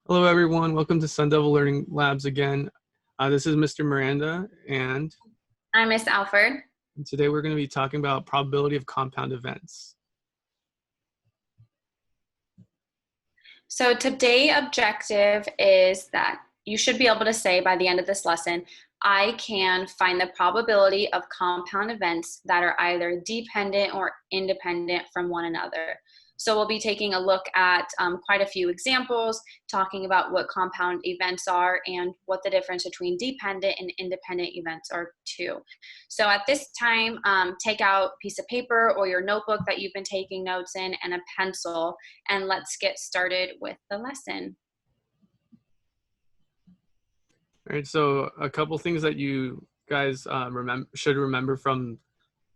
Hello, everyone. Welcome to Sun Devil Learning Labs again. This is Mr. Miranda, and I'm Miss Alford. today we're going to be talking about probability of compound events. So today's objective is that you should be able to say by the end of this lesson, I can find the probability of compound events that are either dependent or independent from one another. So we'll be taking a look at quite a few examples, talking about what compound events are and what the difference between dependent and independent events are too. So at this time, take out a piece of paper or your notebook that you've been taking notes in and a pencil, and let's get started with the lesson. All right, so a couple things that you guys should remember from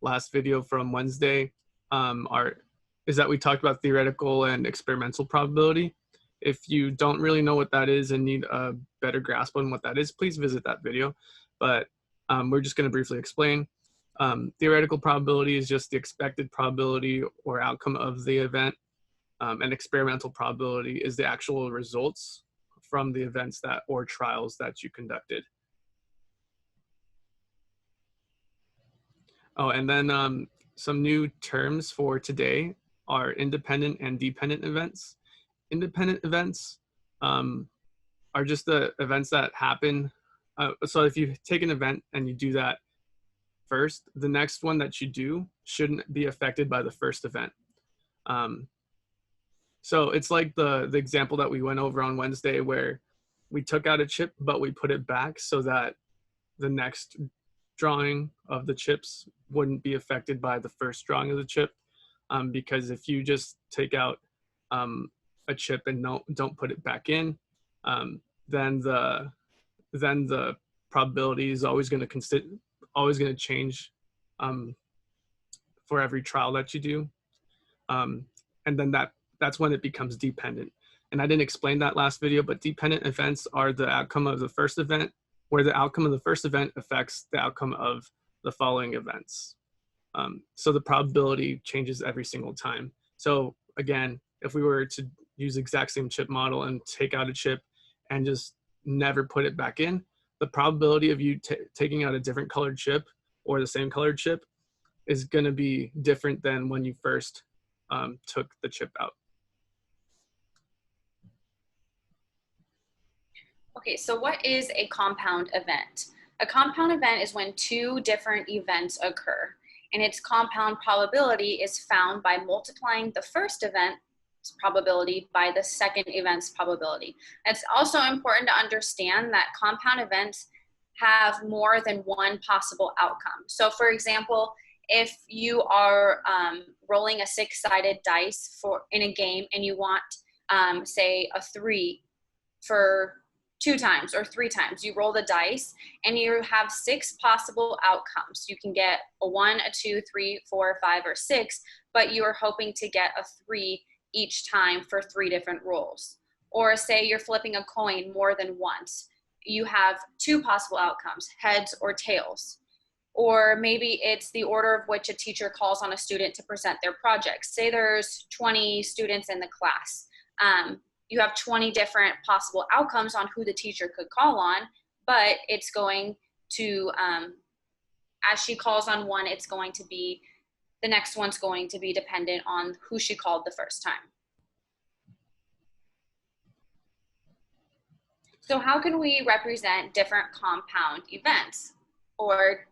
last video from Wednesday is that we talked about theoretical and experimental probability. If you don't really know what that is and need a better grasp on what that is, please visit that video. But we're just going to briefly explain. Theoretical probability is just the expected probability or outcome of the event, and experimental probability is the actual results from the events or trials that you conducted. Oh, and then some new terms for today are independent and dependent events. Independent events are just the events that happen. So if you take an event and you do that first, the next one that you do shouldn't be affected by the first event. So it's like the example that we went over on Wednesday where we took out a chip, but we put it back so that the next drawing of the chips wouldn't be affected by the first drawing of the chip. Because if you just take out a chip and don't put it back in, then the probability is always going to change for every trial that you do, and then that's when it becomes dependent. And I didn't explain that last video, but dependent events are the outcome of the first event, where the outcome of the first event affects the outcome of the following events. So the probability changes every single time. So again, if we were to use the exact same chip model and take out a chip and just never put it back in, the probability of you taking out a different colored chip or the same colored chip is going to be different than when you first took the chip out. Okay, so what is a compound event? A compound event is when two different events occur, and its compound probability is found by multiplying the first event's probability by the second event's probability. It's also important to understand that compound events have more than one possible outcome. So for example, if you are rolling a six-sided dice in a game and you want, say, a 3 for 2 times or 3 times, you roll the dice and you have 6 possible outcomes. You can get a 1, a 2, 3, 4, 5, or 6, but you are hoping to get a 3 each time for 3 different rolls. Or say you're flipping a coin more than once. You have 2 possible outcomes, heads or tails. Or maybe it's the order of which a teacher calls on a student to present their projects. Say there's 20 students in the class. You have 20 different possible outcomes on who the teacher could call on, but it's going to, as she calls on one, the next one's going to be dependent on who she called the first time. So how can we represent different compound events or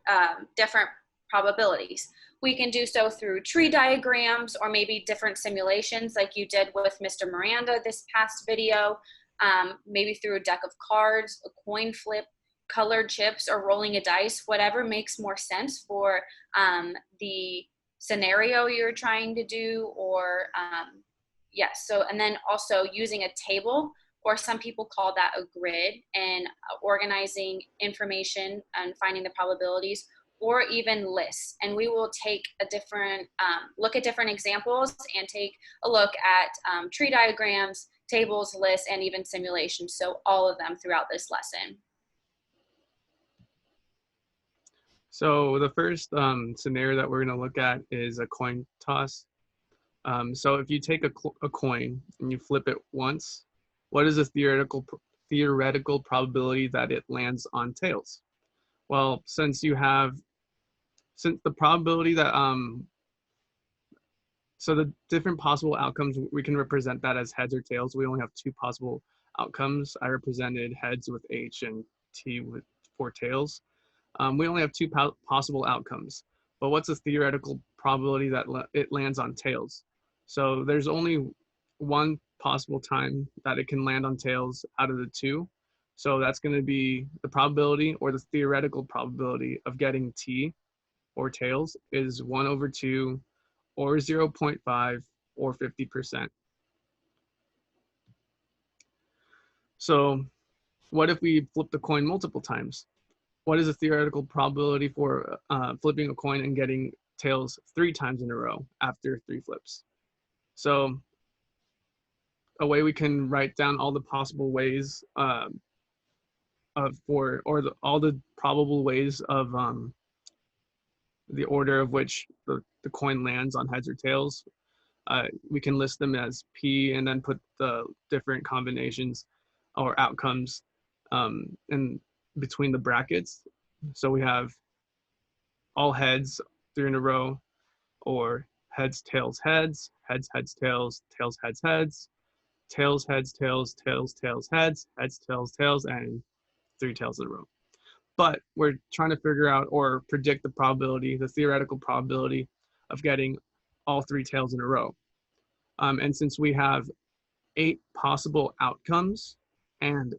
different probabilities? We can do so through tree diagrams or maybe different simulations like you did with Mr. Miranda this past video, maybe through a deck of cards, a coin flip, colored chips, or rolling a dice, whatever makes more sense for the scenario you're trying to do, or yes, so, and then also using a table, or some people call that a grid, and organizing information and finding the probabilities, or even lists. And we will take a different look at different examples and take a look at tree diagrams, tables, lists, and even simulations. So all of them throughout this lesson. So the first scenario that we're going to look at is a coin toss. So if you take a coin and you flip it once, what is the theoretical probability that it lands on tails? Well, since the probability that so the different possible outcomes, we can represent that as heads or tails. We only have two possible outcomes. I represented heads with H and T with for tails. We only have two possible outcomes, but what's the theoretical probability that it lands on tails? So there's only one possible time that it can land on tails out of the two. So that's going to be the probability, or the theoretical probability of getting T or tails is 1/2 or 0.5 or 50%. So what if we flip the coin multiple times? What is the theoretical probability for flipping a coin and getting tails 3 times in a row after 3 flips? So a way we can write down all the possible ways all the probable ways of the order of which the coin lands on heads or tails. We can list them as P and then put the different combinations or outcomes in between the brackets. So we have all heads 3 in a row, or heads, tails, heads, heads, heads, tails, tails, heads, heads, tails, heads, tails, tails, tails, heads, heads, tails, tails, and 3 tails in a row. But we're trying to figure out or predict the probability, the theoretical probability of getting all 3 tails in a row. And since we have 8 possible outcomes and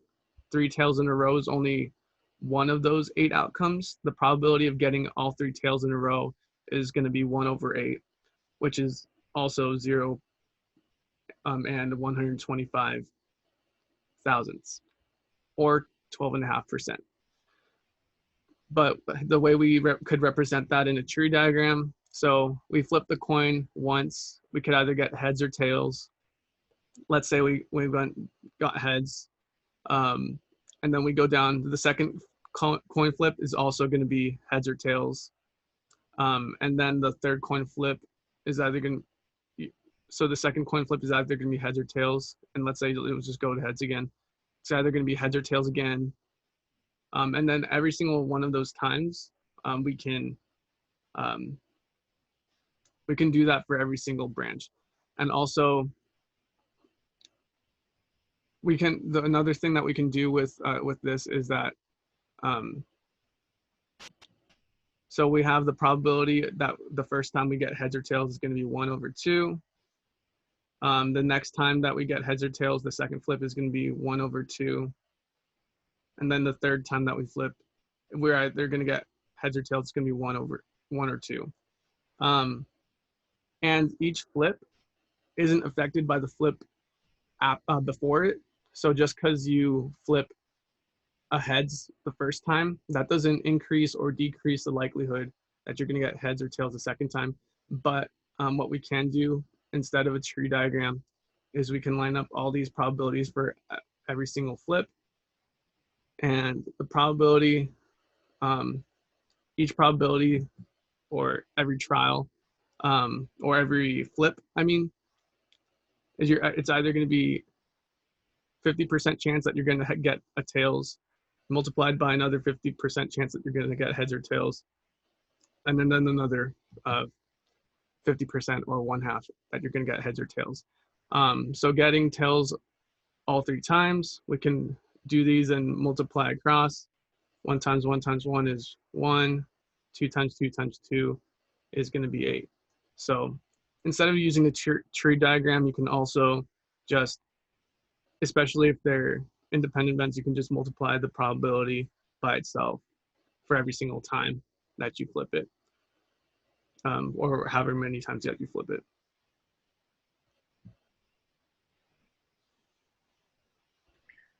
3 tails in a row is only one of those 8 outcomes, the probability of getting all 3 tails in a row is going to be 1/8, which is also 0 and 125 thousandths, or 12.5%. But the way we could represent that in a tree diagram, so we flip the coin once, we could either get heads or tails. Let's say we got heads, and then we go down. The second coin flip is also going to be heads or tails, and then the third coin flip is either going to, so the second coin flip is either going to be heads or tails, and let's say it was just go to heads again. It's either going to be heads or tails again, and then every single one of those times we can do that for every single branch. And also we can, another thing that we can do with this is that so we have the probability that the first time we get heads or tails is going to be 1/2. The next time that we get heads or tails, the second flip is going to be 1/2. And then the third time that we flip, we're either going to get heads or tails, it's going to be 1 or 2. And each flip isn't affected by the flip before it. So just because you flip a heads the first time, that doesn't increase or decrease the likelihood that you're going to get heads or tails the second time. But what we can do instead of a tree diagram is we can line up all these probabilities for every single flip, and the probability, each probability or every trial or every flip, I mean, is it's either going to be 50% chance that you're going to get a tails multiplied by another 50% chance that you're going to get heads or tails, and then another 50% or 1/2 that you're going to get heads or tails. So getting tails all 3 times, we can do these and multiply across. 1 times 1 times 1 is 1. 2 times 2 times 2 is going to be 8. So instead of using the tree diagram, you can also just, especially if they're independent events, you can just multiply the probability by itself for every single time that you flip it, or however many times that you flip it.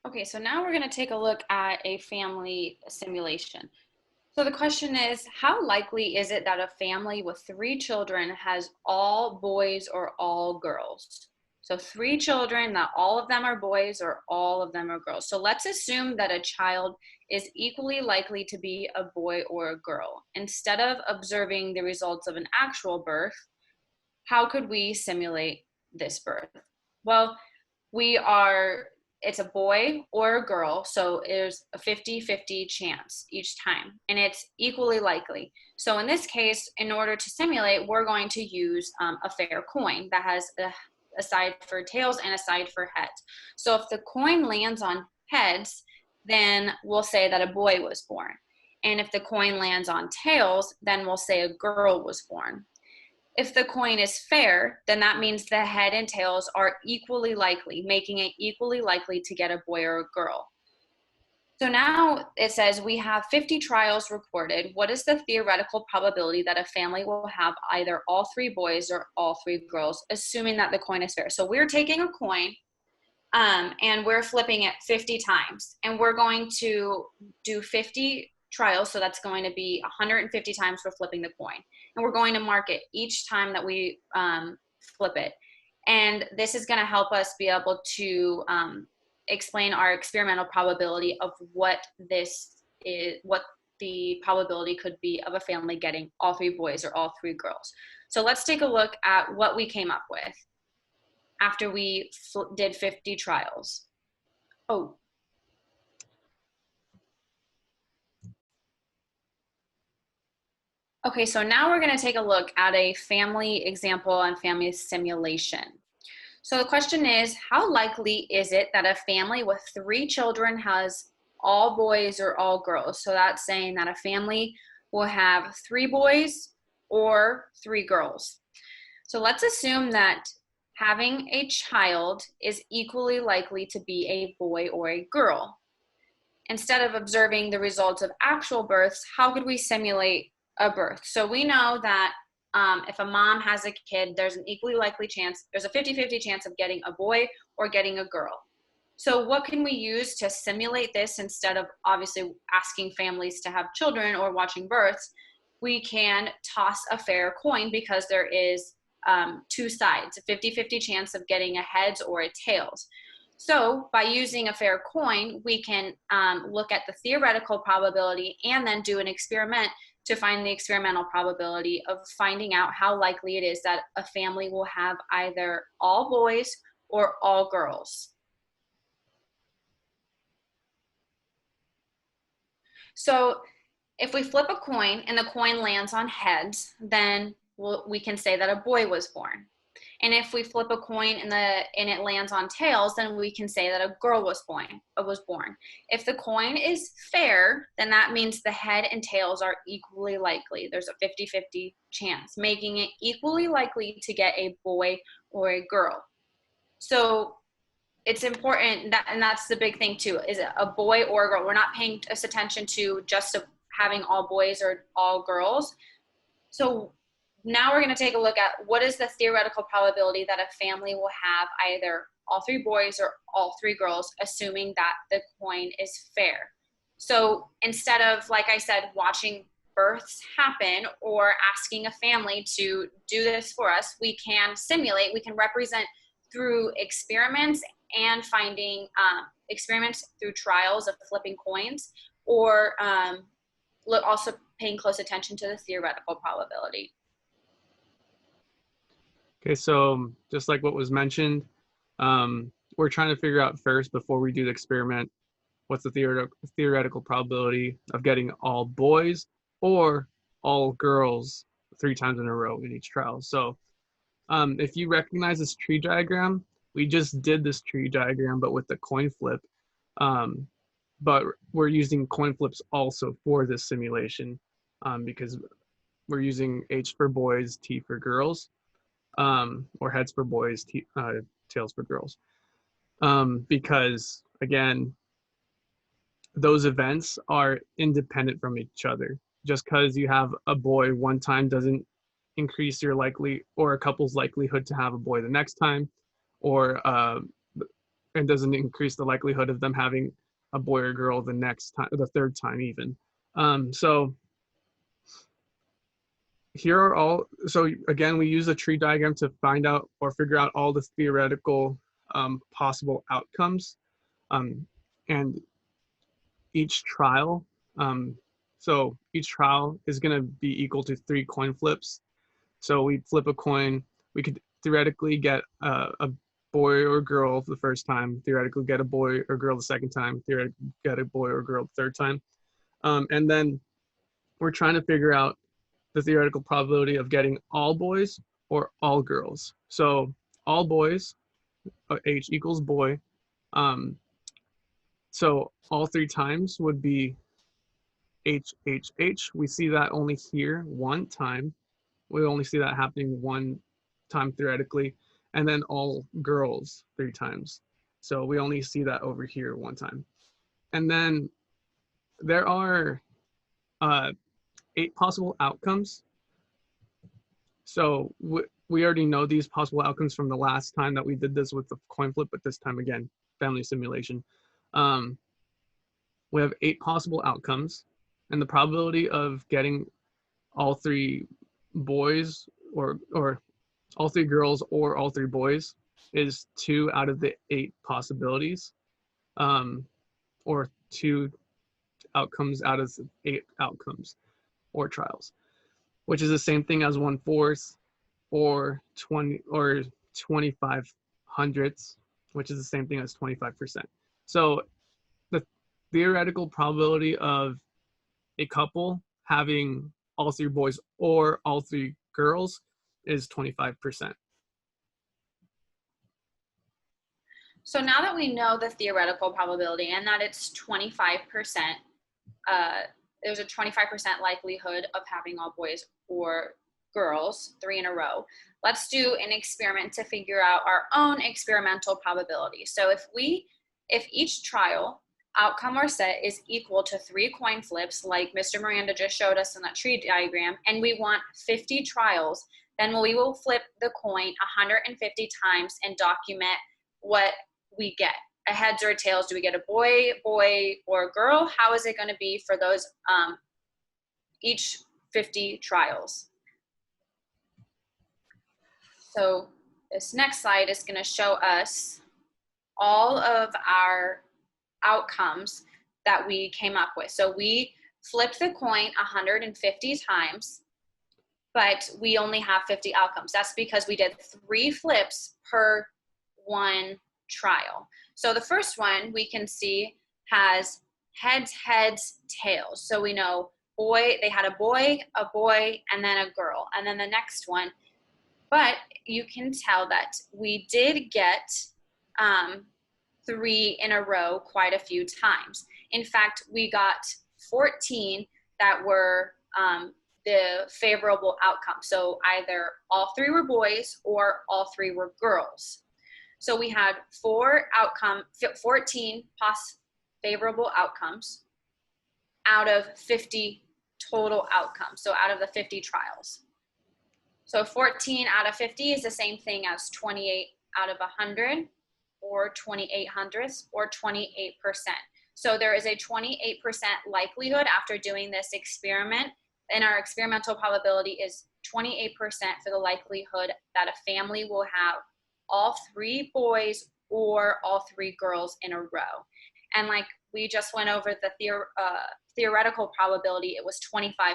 Okay, so now we're going to take a look at a family simulation. So the question is, how likely is it that a family with 3 children has all boys or all girls? So 3 children, that all of them are boys or all of them are girls. So let's assume that a child is equally likely to be a boy or a girl. Instead of observing the results of an actual birth, how could we simulate this birth? Well, we are it's a boy or a girl, so there's a 50-50 chance each time, and it's equally likely. So in this case, in order to simulate, we're going to use a fair coin that has a side for tails and a side for heads. So if the coin lands on heads, then we'll say that a boy was born. And if the coin lands on tails, then we'll say a girl was born. If the coin is fair, then that means the head and tails are equally likely, making it equally likely to get a boy or a girl. So now it says we have 50 trials recorded. What is the theoretical probability that a family will have either all 3 boys or all 3 girls, assuming that the coin is fair? So we're taking a coin and we're flipping it 50 times, and we're going to do 50 trials, so that's going to be 150 times for flipping the coin, and we're going to mark it each time that we flip it. And this is going to help us be able to explain our experimental probability of what this is, what the probability could be of a family getting all 3 boys or all 3 girls. So let's take a look at what we came up with after we did 50 trials. Oh. Okay, so now we're going to take a look at a family example and family simulation. So the question is, how likely is it that a family with 3 children has all boys or all girls? So that's saying that a family will have 3 boys or 3 girls. So let's assume that having a child is equally likely to be a boy or a girl. Instead of observing the results of actual births, how could we simulate a birth? So we know that if a mom has a kid, there's an equally likely chance, there's a 50-50 chance of getting a boy or getting a girl. So what can we use to simulate this instead of obviously asking families to have children or watching births? We can toss a fair coin because there is 2 sides, a 50-50 chance of getting a heads or a tails. So by using a fair coin, we can look at the theoretical probability and then do an experiment to find the experimental probability of finding out how likely it is that a family will have either all boys or all girls. So if we flip a coin and the coin lands on heads, then we can say that a boy was born. And if we flip a coin and it lands on tails, then we can say that a girl was born. If the coin is fair, then that means the head and tails are equally likely. There's a 50-50 chance, making it equally likely to get a boy or a girl. So it's important that, and that's the big thing too, is it a boy or a girl? We're not paying attention to just having all boys or all girls. So now we're going to take a look at what is the theoretical probability that a family will have either all 3 boys or all 3 girls, assuming that the coin is fair. So instead of, like I said, watching births happen or asking a family to do this for us, we can simulate, we can represent through experiments and finding experiments through trials of flipping coins, or also paying close attention to the theoretical probability. Okay, so just like what was mentioned, we're trying to figure out first, before we do the experiment, what's the theoretical probability of getting all boys or all girls 3 times in a row in each trial. So if you recognize this tree diagram, we just did this tree diagram, but with the coin flip. But we're using coin flips also for this simulation because we're using H for boys, T for girls. Or heads for boys, tails for girls. Because again, those events are independent from each other. Just because you have a boy one time doesn't increase your a couple's likelihood to have a boy the next time, or it doesn't increase the likelihood of them having a boy or girl the next time, the 3rd time even. So here are all, so again, we use a tree diagram to find out or figure out all the theoretical possible outcomes. And each trial, so each trial is gonna be equal to 3 coin flips. So we flip a coin, we could theoretically get a boy or girl the first time, theoretically get a boy or girl the second time, theoretically get a boy or girl the third time. And then we're trying to figure out the theoretical probability of getting all boys or all girls. So all boys, H equals boy. So all 3 times would be H, H, H. We see that only here one time. We only see that happening one time theoretically, and then all girls 3 times. So we only see that over here one time. And then there are 8 possible outcomes. So we already know these possible outcomes from the last time that we did this with the coin flip, but this time again, family simulation. We have 8 possible outcomes, and the probability of getting all 3 boys or all 3 girls or all 3 boys is 2 out of the 8 possibilities, or 2 outcomes out of 8 outcomes or trials, which is the same thing as 1/4 or 20 or 25 hundredths, which is the same thing as 25%. So the theoretical probability of a couple having all 3 boys or all 3 girls is 25%. So now that we know the theoretical probability and that it's 25%, there's a 25% likelihood of having all boys or girls 3 in a row. Let's do an experiment to figure out our own experimental probability. So if each trial outcome or set is equal to 3 coin flips, like Mr. Miranda just showed us in that tree diagram, and we want 50 trials, then we will flip the coin 150 times and document what we get. A heads or a tails, do we get a boy, or girl? How is it going to be for those each 50 trials? So this next slide is going to show us all of our outcomes that we came up with. So we flipped the coin 150 times, but we only have 50 outcomes. That's because we did 3 flips per 1 trial. So the first one we can see has heads, tails. So we know they had a boy, and then a girl, and then the next one. But you can tell that we did get 3 in a row quite a few times. In fact, we got 14 that were the favorable outcome. So either all 3 were boys or all 3 were girls. So we had 14 favorable outcomes out of 50 total outcomes. So out of the 50 trials. So 14 out of 50 is the same thing as 28 out of 100, or 28 hundredths, or 28%. So there is a 28% likelihood after doing this experiment, and our experimental probability is 28% for the likelihood that a family will have all 3 boys or all 3 girls in a row. And like we just went over the theoretical probability, it was 25%.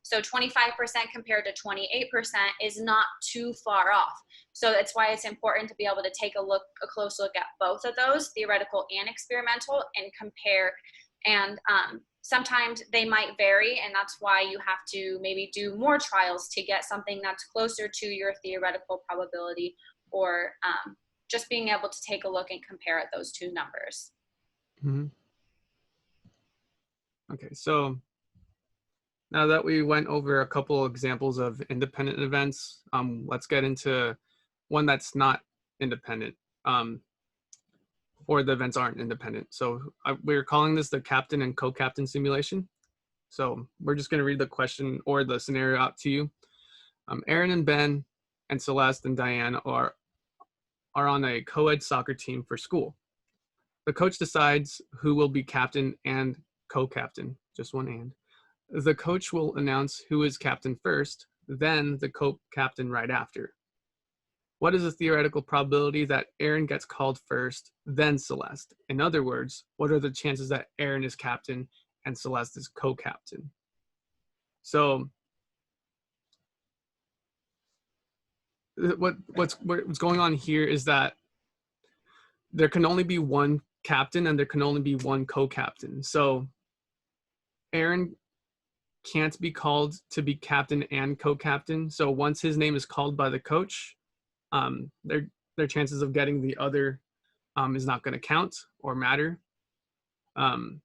So 25% compared to 28% is not too far off. So that's why it's important to be able to take a close look at both of those, theoretical and experimental, and compare. And sometimes they might vary, and that's why you have to maybe do more trials to get something that's closer to your theoretical probability, or just being able to take a look and compare at those 2 numbers. Mm-hmm. Okay, so now that we went over a couple examples of independent events, let's get into one that's not independent, or the events aren't independent. So we're calling this the captain and co-captain simulation. So we're just going to read the question or the scenario out to you. Aaron and Ben and Celeste and Diane are on a co-ed soccer team for school. The coach decides who will be captain and co-captain, just one and. The coach will announce who is captain first, then the co-captain right after. What is the theoretical probability that Aaron gets called first, then Celeste? In other words, what are the chances that Aaron is captain and Celeste is co-captain? So what's going on here is that there can only be one captain and there can only be one co-captain. So Aaron can't be called to be captain and co-captain. So once his name is called by the coach, their chances of getting the other is not going to count or matter. So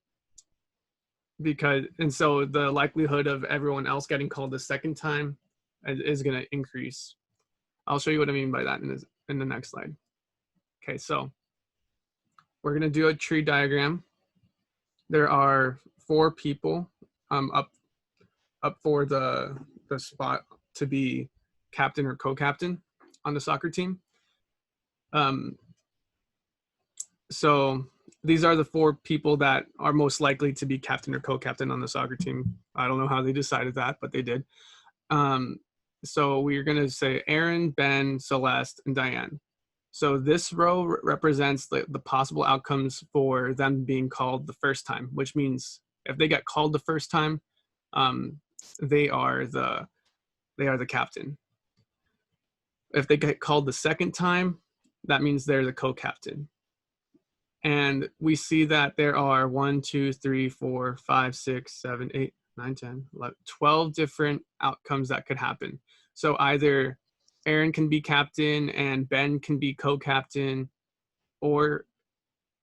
the likelihood of everyone else getting called the second time is going to increase. I'll show you what I mean by that in the next slide. Okay, so we're going to do a tree diagram. There are 4 people up for the spot to be captain or co-captain on the soccer team. So these are the 4 people that are most likely to be captain or co-captain on the soccer team. I don't know how they decided that, but they did. So we're going to say Aaron, Ben, Celeste, and Diane. So this row represents the possible outcomes for them being called the first time, which means if they get called the first time, they are the captain. If they get called the second time, that means they're the co-captain. And we see that there are 1, 2, 3, 4, 5, 6, 7, 8, 9, 10, 11, 12 different outcomes that could happen. So either Aaron can be captain and Ben can be co-captain, or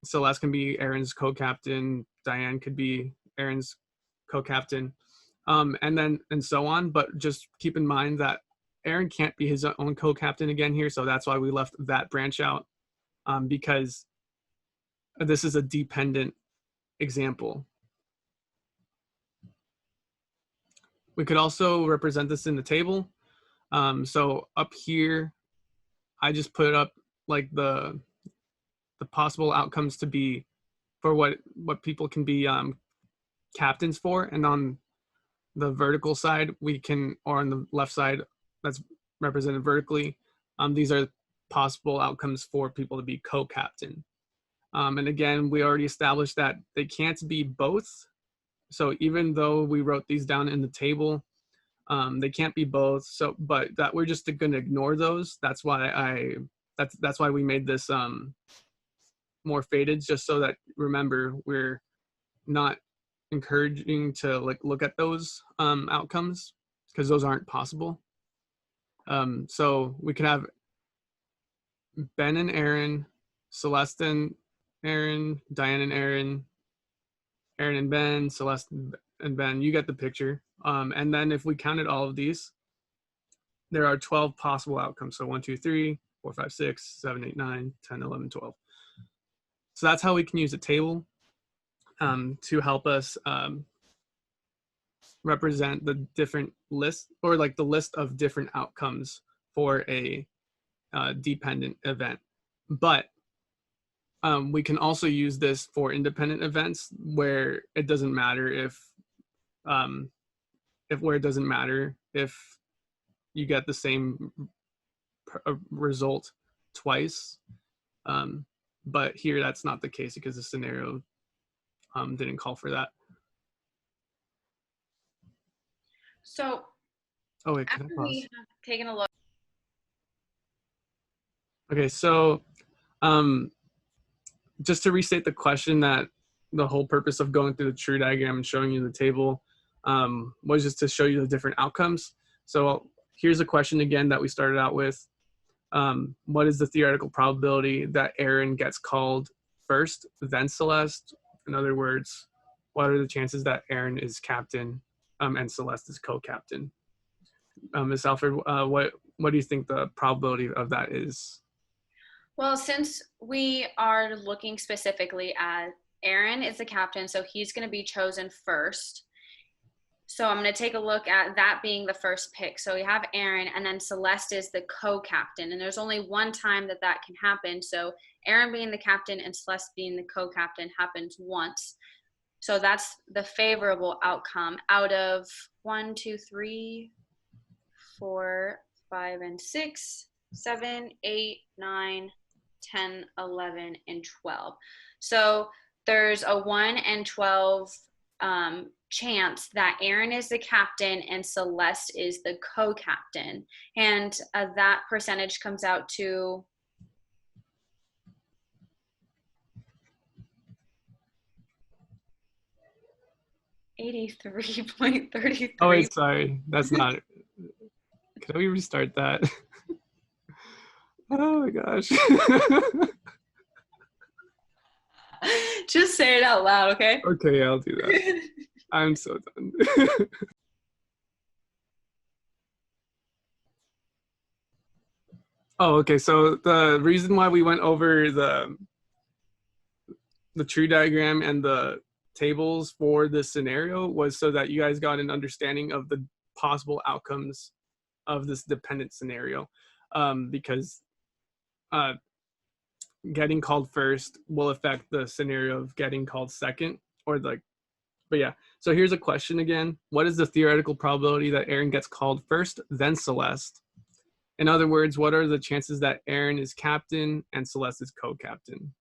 Celeste can be Aaron's co-captain, Diane could be Aaron's co-captain, and so on. But just keep in mind that Aaron can't be his own co-captain again here, so that's why we left that branch out, because this is a dependent example. We could also represent this in the table. So up here, I just put up like the possible outcomes to be for what people can be captains for, and on the vertical side or on the left side that's represented vertically, these are possible outcomes for people to be co-captain. And again, we already established that they can't be both. So even though we wrote these down in the table, they can't be both. So, but that we're just going to ignore those. That's why that's why we made this more faded, just so that, remember, we're not encouraging to look at those outcomes, because those aren't possible. So we could have Ben and Aaron, Celeste and Aaron, Diane and Aaron, Aaron and Ben, Celeste and Ben. You get the picture. And then if we counted all of these, there are 12 possible outcomes. So 1, 2, 3, 4, 5, 6, 7, 8, 9, 10, 11, 12. So that's how we can use a table to help us represent the different lists, or like the list of different outcomes for a dependent event. But we can also use this for independent events where it doesn't matter if you get the same result twice. But here that's not the case because the scenario didn't call for that. So after we have taken a look. Okay, so just to restate the question, that the whole purpose of going through the tree diagram and showing you the table was just to show you the different outcomes. So here's a question again that we started out with. What is the theoretical probability that Aaron gets called first, then Celeste? In other words, what are the chances that Aaron is captain and Celeste is co-captain? Ms. Alfred, what do you think the probability of that is? Well, since we are looking specifically at Aaron is the captain, so he's going to be chosen first. So I'm going to take a look at that being the first pick. So we have Aaron, and then Celeste is the co-captain. And there's only one time that can happen. So Aaron being the captain and Celeste being the co-captain happens once. So that's the favorable outcome out of 1, 2, 3, 4, 5, and 6, 7, 8, 9, 10, 11, and 12. So there's a 1 in 12 chance that Aaron is the captain and Celeste is the co-captain. And that percentage comes out to Oh, 83.33. wait, sorry. That's not it. Can we restart that? Oh my gosh. Just say it out loud, okay? Okay, I'll do that. I'm so done. Oh, okay. So the reason why we went over the tree diagram and the tables for this scenario was so that you guys got an understanding of the possible outcomes of this dependent scenario, because uh, getting called first will affect the scenario of getting called second, or like, but yeah. So here's a question again. What is the theoretical probability that Aaron gets called first, then Celeste? In other words, what are the chances that Aaron is captain and Celeste is co-captain?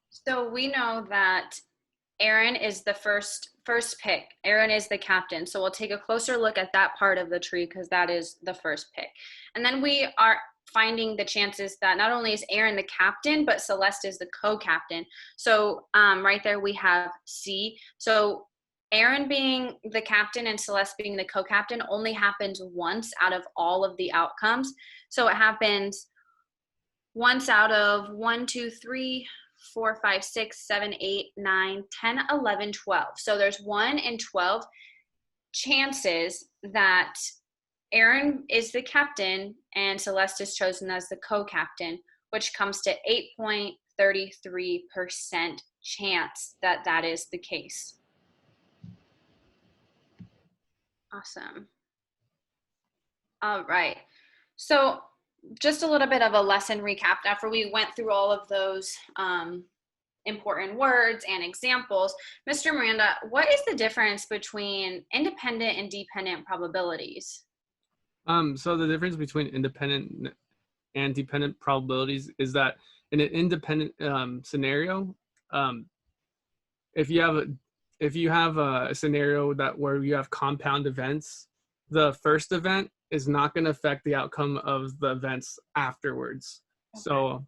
So we know that Aaron is the first pick. Aaron is the captain. So we'll take a closer look at that part of the tree because that is the first pick. And then we are finding the chances that not only is Aaron the captain, but Celeste is the co-captain. So right there we have C. So Aaron being the captain and Celeste being the co-captain only happens once out of all of the outcomes. So it happens once out of 1, 2, 3, 4, 5, 6, 7, 8, 9, 10, 11, 12. So there's 1 in 12 chances that Aaron is the captain and Celeste is chosen as the co-captain, which comes to 8.33% chance that that is the case. Awesome. All right. So just a little bit of a lesson recap after we went through all of those important words and examples. Mr. Miranda, what is the difference between independent and dependent probabilities? So the difference between independent and dependent probabilities is that in an independent scenario, if you have a scenario that where you have compound events, the first event is not going to affect the outcome of the events afterwards. Okay. So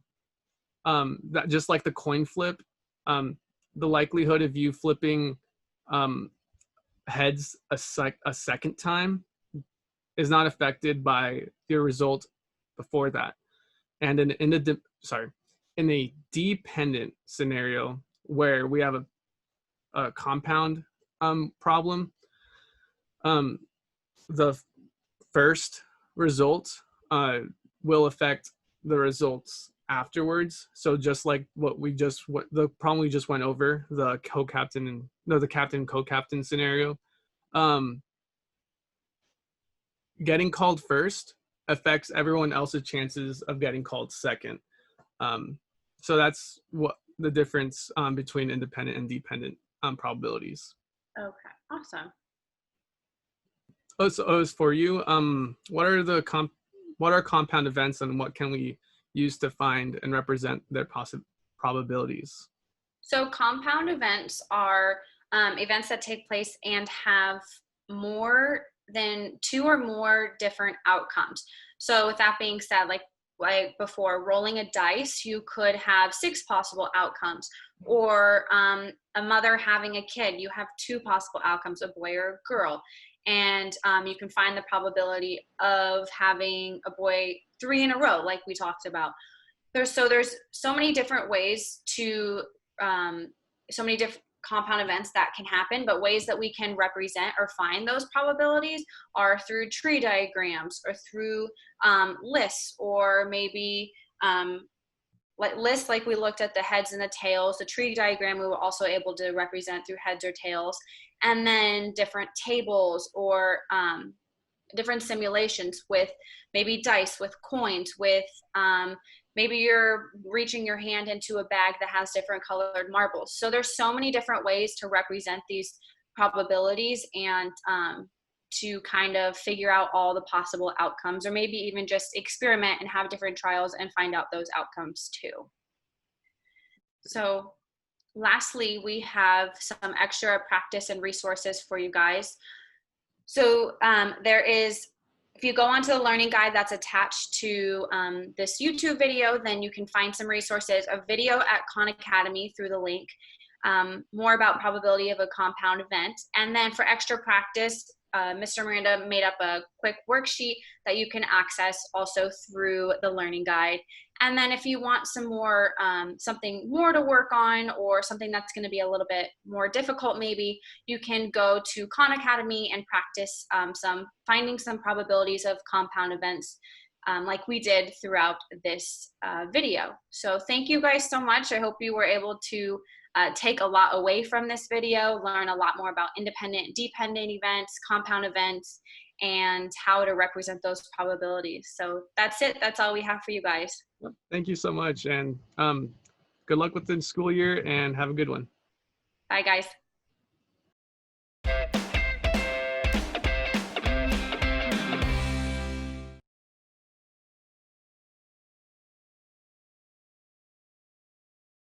that just like the coin flip, the likelihood of you flipping heads a second time is not affected by the result before that. And in a dependent scenario where we have a compound problem, the first result will affect the results afterwards. So just like the problem we just went over, the captain co-captain scenario, getting called first affects everyone else's chances of getting called second. So that's what the difference between independent and dependent probabilities. Okay, awesome. So as for you, what are compound events and what can we use to find and represent their probabilities? So compound events are events that take place and have more than 2 or more different outcomes. So with that being said, like before, rolling a dice, you could have 6 possible outcomes. Or a mother having a kid, you have 2 possible outcomes, a boy or a girl. And you can find the probability of having a boy 3 in a row, like we talked about. There's so many different ways to, so many different compound events that can happen, but ways that we can represent or find those probabilities are through tree diagrams or through lists, or maybe like lists like we looked at the heads and the tails. The tree diagram we were also able to represent through heads or tails, and then different tables or different simulations with maybe dice, with coins, with maybe you're reaching your hand into a bag that has different colored marbles. So there's so many different ways to represent these probabilities and to kind of figure out all the possible outcomes, or maybe even just experiment and have different trials and find out those outcomes too. So lastly, we have some extra practice and resources for you guys. So there is, if you go onto the learning guide that's attached to this YouTube video, then you can find some resources, a video at Khan Academy through the link. more about probability of a compound event. And then for extra practice, Mr. Miranda made up a quick worksheet that you can access also through the learning guide. And then if you want some more, something more to work on, or something that's going to be a little bit more difficult, maybe you can go to Khan Academy and practice finding some probabilities of compound events, like we did throughout this video. So thank you guys so much. I hope you were able to take a lot away from this video, learn a lot more about independent, dependent events, compound events, and how to represent those probabilities. So that's it. That's all we have for you guys. Thank you so much, and good luck with the school year, and have a good one. Bye, guys.